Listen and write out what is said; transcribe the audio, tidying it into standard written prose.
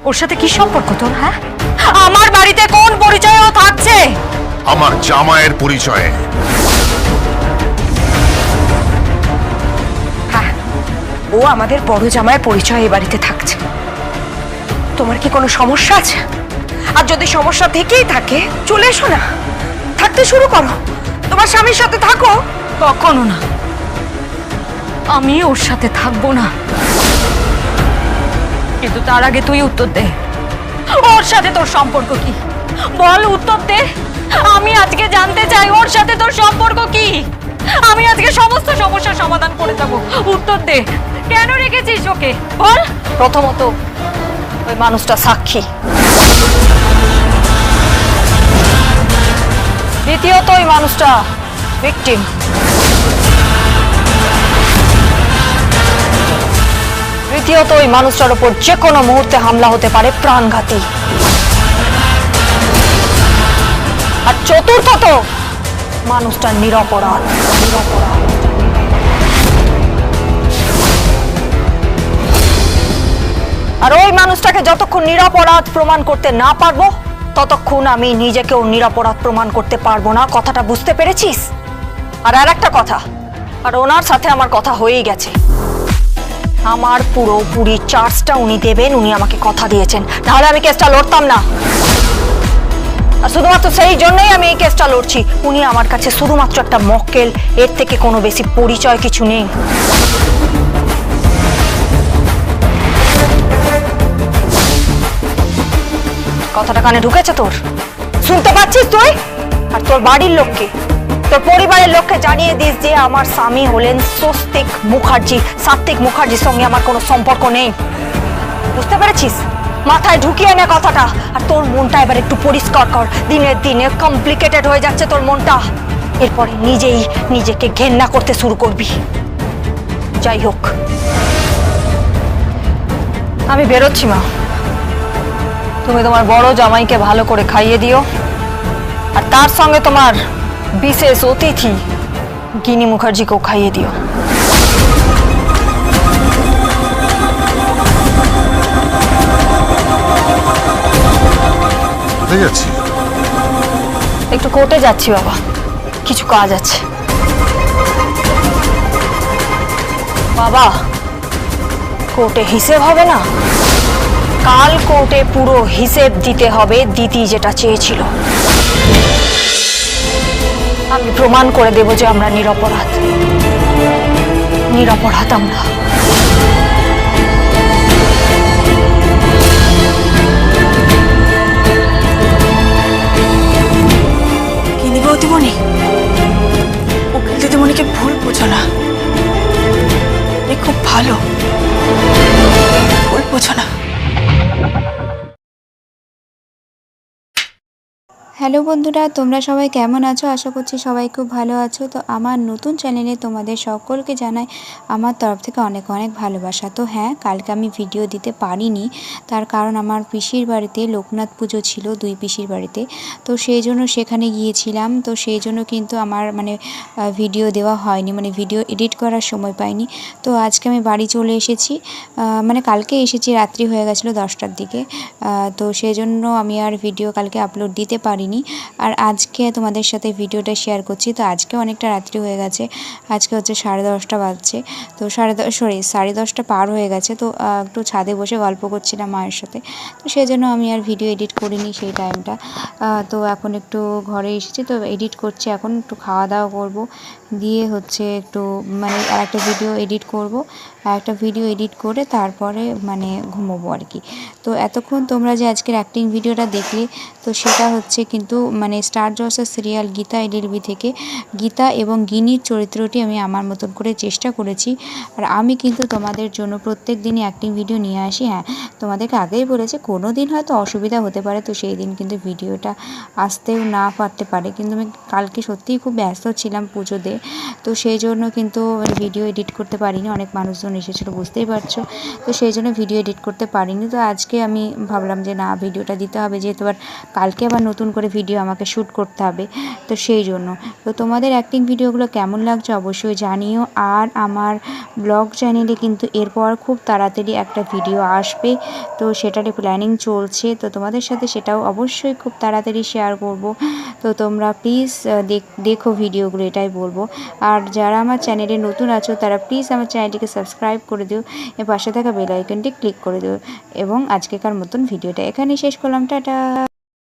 ওর সাথে কি সম্পর্ক তোর? হ্যাঁ, আমার বাড়িতে কোন পরিচয় ও থাকছে? আমার জামাইয়ের পরিচয়ে। হ্যাঁ, ও আমাদের বড় জামাইয়ের পরিচয় এই বাড়িতে থাকছে। তোমার কি কোনো সমস্যা আছে? আর যদি সমস্যা থেকেই থাকে চলে এসো না, থাকতে শুরু করো, তোমার স্বামীর সাথে থাকো। কখনো না, আমি ওর সাথে থাকবো না। কিন্তু তার আগে তুই উত্তর দে, ওর সাথে তোর সম্পর্ক কি? বল, উত্তর দে। আমি আজকে জানতে চাই ওর সাথে তোর সম্পর্ক কি। আমি আজকে সমস্ত সমস্যার সমাধান করে দেবো। উত্তর দে, কেন রেখেছিস ওকে বল। প্রথমত ওই মানুষটা সাক্ষী, দ্বিতীয়ত ওই মানুষটা ভিকটিম, তৃতীয়ত ওই মানুষটার উপর যে কোনো মুহূর্তে হামলা হতে পারে, প্রাণঘাতী। আর চতুর্থত মানুষটা নিরপরাধ। আর ওই মানুষটাকে যতক্ষণ নিরপরাধ প্রমাণ করতে না পারবো ততক্ষণ আমি নিজেকেও নিরপরাধ প্রমাণ করতে পারবো না। কথাটা বুঝতে পেরেছিস? আর একটা কথা, আর ওনার সাথে আমার কথা হয়েই গেছে। আমার পুরোপুরি চার্জটা উনি দেবেন, উনি আমাকে কথা দিয়েছেন, নাহলে আমি কেসটা লড়তাম না। আর শুধুমাত্র সেই জন্যই আমি এই কেসটা লড়ছি। উনি আমার কাছে শুধুমাত্র একটা মক্কেল, এর থেকে কোনো বেশি পরিচয় কিছু নেই। কথাটা কানে ঢুকেছে তোর? শুনতে পাচ্ছিস তুই? আর তোর বাড়ির লোককে, তোর পরিবারের লোককে জানিয়ে দিস যে আমার স্বামী হলেন স্বস্তিক মুখার্জি। সাত্বিক মুখার্জির সঙ্গে আমার কোনো সম্পর্ক নেই। বুঝতে পেরেছিস? মাথায় ঢুকিয়ে নে কথাটা। আর তোর মনটা এবার একটু পরিষ্কার কর। দিনে দিনে কমপ্লিকেটেড হয়ে যাচ্ছে তোর মনটা। এরপরে নিজেই নিজেকে ঘেন্না করতে শুরু করবি। যাই হোক, আমি বেরোচ্ছি মা। তুমি তোমার বড় জামাইকে ভালো করে খাইয়ে দিও, আর তার সঙ্গে তোমার বিশেষ অতিথি গিনি মুখার্জিকেও খাইয়ে দিও। কোথায় যাচ্ছি? একটু কোর্টে যাচ্ছি বাবা, কিছু কাজ আছে। বাবা, কোর্টে হিসেব হবে না? কাল কোর্টে পুরো হিসেব দিতে হবে। দিদি যেটা চেয়েছিল, আমি প্রমাণ করে দেব যে আমরা নিরপরাধ। নিরপরাধ আমরা। গিনি বৌদিমণি, উকিল দিদিমণিকে ভুল বোঝো না, এ খুব ভালো, ভুল বোঝো না। হ্যালো বন্ধুরা, তোমরা সবাই কেমন আছো? আশা করছি সবাই খুব ভালো আছো। তো আমার নতুন চ্যানেলে তোমাদের সকলকে জানাই আমার তরফ থেকে অনেক অনেক ভালোবাসা। তো হ্যাঁ, কালকে আমি ভিডিও দিতে পারিনি, তার কারণ আমার পিসির বাড়িতে লোকনাথ পুজো ছিল, দুই পিসির বাড়িতে। তো সেই জন্য সেখানে গিয়েছিলাম। তো সেই জন্য কিন্তু আমার ভিডিও দেওয়া হয়নি, ভিডিও এডিট করার সময় পাইনি। তো আজকে আমি বাড়ি চলে এসেছি, কালকে এসেছি, রাত্রি হয়ে গেছিলো 10টার দিকে। তো সেই জন্য আমি আর ভিডিও কালকে আপলোড দিতে পারিনি। আর আজকে তোমাদের সাথে ভিডিওটা শেয়ার করছি। তো আজকে অনেকটা রাত্রি হয়ে গেছে, আজকে হচ্ছে 10:30 বাজছে। তো 10:30 পার হয়ে গেছে। তো একটু ছাদে বসে গল্প করছিলাম মায়ের সাথে। তো সেই জন্য আমি আর ভিডিও এডিট করিনি সেই টাইমটা। তো এখন একটু ঘরে এসেছি, তো এডিট করছি, এখন একটু খাওয়া দাওয়া করবো, দিয়ে হচ্ছে একটু আর একটা ভিডিও এডিট করব, আর একটা ভিডিও এডিট করে তারপরে ঘুমোবো আর কি। তো এতক্ষণ তোমরা যে আজকের অ্যাক্টিং ভিডিওটা দেখলে, তো সেটা হচ্ছে কিন্তু স্টার জলসা সিরিয়াল গীতা এলএলবি থেকে গীতা এবং গিনির চরিত্রটি আমি আমার মতন করে চেষ্টা করেছি। আর আমি কিন্তু তোমাদের জন্য প্রত্যেক দিনই অ্যাক্টিং ভিডিও নিয়ে আসি। হ্যাঁ, তোমাদেরকে আগেই বলেছি, কোনো দিন হয়তো অসুবিধা হতে পারে, তো সেই দিন কিন্তু ভিডিওটা আসতেও না পারতে পারে। কিন্তু আমি কালকে সত্যিই খুব ব্যস্ত ছিলাম পুজোতে, তো সেই জন্য কিন্তু ভিডিও এডিট করতে পারিনি। অনেক মানুষজন এসেছিলো, বুঝতেই পারছো। তো সেই জন্য ভিডিও এডিট করতে পারিনি। তো আজকে আমি ভাবলাম যে না, ভিডিওটা দিতে হবে, যেহেতু আবার কালকে আবার নতুন করে করে ভিডিও আমাকে শ্যুট করতে হবে, তো সেই জন্য। তো তোমাদের অ্যাক্টিং ভিডিওগুলো কেমন লাগছে অবশ্যই জানিও। আর আমার ব্লগ চ্যানেলে কিন্তু এরপর খুব তাড়াতাড়ি একটা ভিডিও আসবে, তো সেটারই প্ল্যানিং চলছে, তো তোমাদের সাথে সেটাও অবশ্যই খুব তাড়াতাড়ি শেয়ার করব। তো তোমরা প্লিজ দেখো ভিডিওগুলো, এটাই বলবো। আর যারা আমার চ্যানেলে নতুন আছো তারা প্লিজ আমার চ্যানেলটিকে সাবস্ক্রাইব করে দিও, এর পাশে থাকা বেল আইকনটি ক্লিক করে দিও। এবং আজকেকার মতন ভিডিওটা এখানেই শেষ করলাম, টাটা।